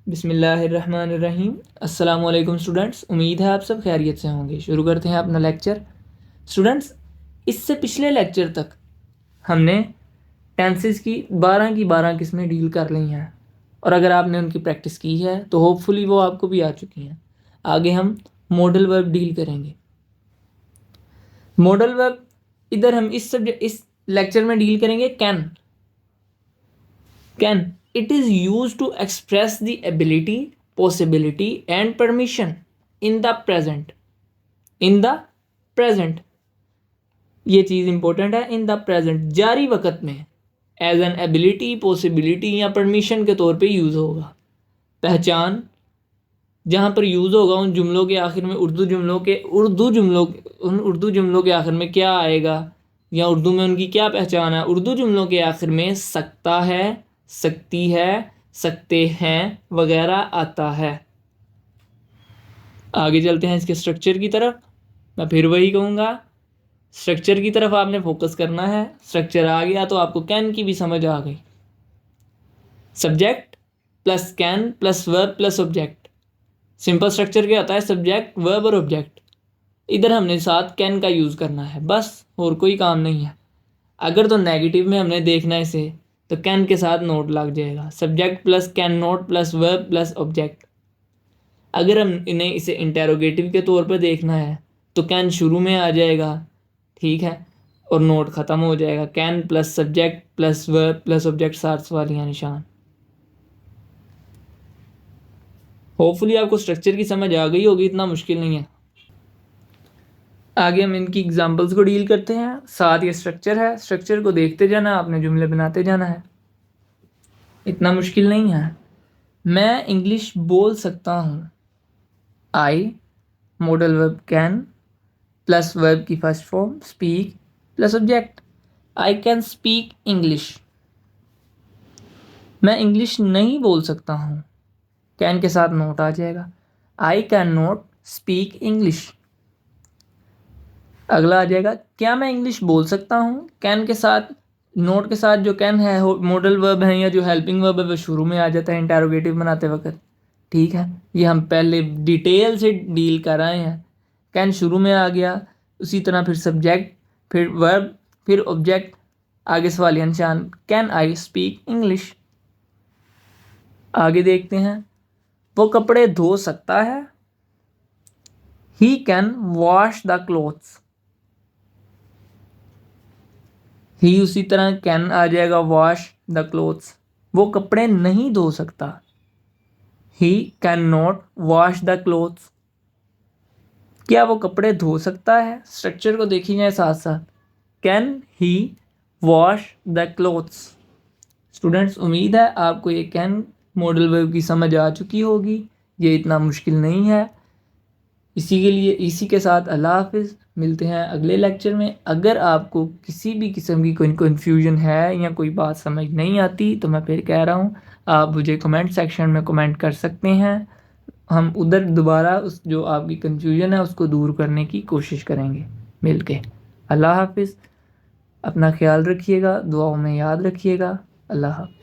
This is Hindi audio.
बिस्मिल्लाहिर्रहमानिर्रहीम। अस्सलाम वालेकुम स्टूडेंट्स, उम्मीद है आप सब खैरियत से होंगे। शुरू करते हैं अपना लेक्चर। स्टूडेंट्स, इससे पिछले लेक्चर तक हमने टेंसेस की 12 किस्में डील कर ली हैं, और अगर आपने उनकी प्रैक्टिस की है तो होपफुली वो आपको भी आ चुकी हैं। आगे हम मॉडल वर्ब डील करेंगे। मॉडल वर्ब इधर हम इस लेक्चर में डील करेंगे can. It is used to express the ability, possibility and permission in the present. ये चीज़ इंपॉर्टेंट है। इन द प्रेजेंट, जारी वक्त में, एज एन एबिलिटी, पॉसिबिलिटी या परमिशन के तौर पे यूज़ होगा। पहचान जहाँ पर यूज़ होगा उन जुमलों के आखिर में, उर्दू जुमलों के आखिर में क्या आएगा, या उर्दू में उनकी क्या पहचान है। उर्दू जुमलों के आखिर में सकता है, सकती है, सकते हैं वगैरह आता है। आगे चलते हैं इसके स्ट्रक्चर की तरफ। मैं फिर वही कहूँगा, स्ट्रक्चर की तरफ आपने फोकस करना है। स्ट्रक्चर आ गया तो आपको कैन की भी समझ आ गई। Subject plus can plus verb plus object. Simple structure क्या होता है? सब्जेक्ट, वर्ब और ऑब्जेक्ट। इधर हमने साथ कैन का यूज़ करना है, बस, और कोई काम नहीं है। अगर तो नेगेटिव में हमने देखना है इसे, तो कैन के साथ नोट लग जाएगा। Subject plus can note plus verb plus object. अगर हम इन्हें इसे इंटेरोगेटिव के तौर पर देखना है तो कैन शुरू में आ जाएगा, ठीक है, और नोट ख़त्म हो जाएगा। Can plus subject plus verb plus object, साथ वालियाँ निशान। होपफुली आपको स्ट्रक्चर की समझ आ गई होगी, इतना मुश्किल नहीं है। आगे हम इनकी एग्जांपल्स को डील करते हैं। साथ ये स्ट्रक्चर है, स्ट्रक्चर को देखते जाना, आपने जुमले बनाते जाना है, इतना मुश्किल नहीं है। मैं इंग्लिश बोल सकता हूँ। I, model verb can plus verb की first form speak plus object. I can speak English. मैं इंग्लिश नहीं बोल सकता हूँ, कैन के साथ नोट आ जाएगा। I can not speak English. अगला आ जाएगा, क्या मैं इंग्लिश बोल सकता हूँ? कैन के साथ, नोट के साथ जो कैन है मॉडल वर्ब है या जो हेल्पिंग वर्ब है वो शुरू में आ जाता है इंटेरोगेटिव बनाते वक्त, ठीक है। ये हम पहले डिटेल से डील कर रहे हैं। कैन शुरू में आ गया, उसी तरह फिर सब्जेक्ट, फिर वर्ब, फिर ऑब्जेक्ट, आगे सवालिया निशान। Can I speak English. आगे देखते हैं, वो कपड़े धो सकता है। He can wash the clothes. He उसी तरह कैन आ जाएगा, वॉश द क्लोथ्स। वो कपड़े नहीं धो सकता। He can not wash the clothes. क्या वो कपड़े धो सकता है? स्ट्रक्चर को देखी जाए साथ साथ। Can he wash the clothes. Students, उम्मीद है आपको ये कैन मॉडल वर्ब की समझ आ चुकी होगी। ये इतना मुश्किल नहीं है। इसी के साथ अल्लाह हाफिज़। मिलते हैं अगले लेक्चर में। अगर आपको किसी भी किस्म की कोई कन्फ्यूजन है या कोई बात समझ नहीं आती तो मैं फिर कह रहा हूँ, आप मुझे कमेंट सेक्शन में कमेंट कर सकते हैं। हम उधर दोबारा उस जो आपकी कन्फ्यूजन है उसको दूर करने की कोशिश करेंगे मिल के। अल्लाह हाफिज़। अपना ख्याल रखिएगा, दुआओं में याद रखिएगा। अल्लाह हाफिज़।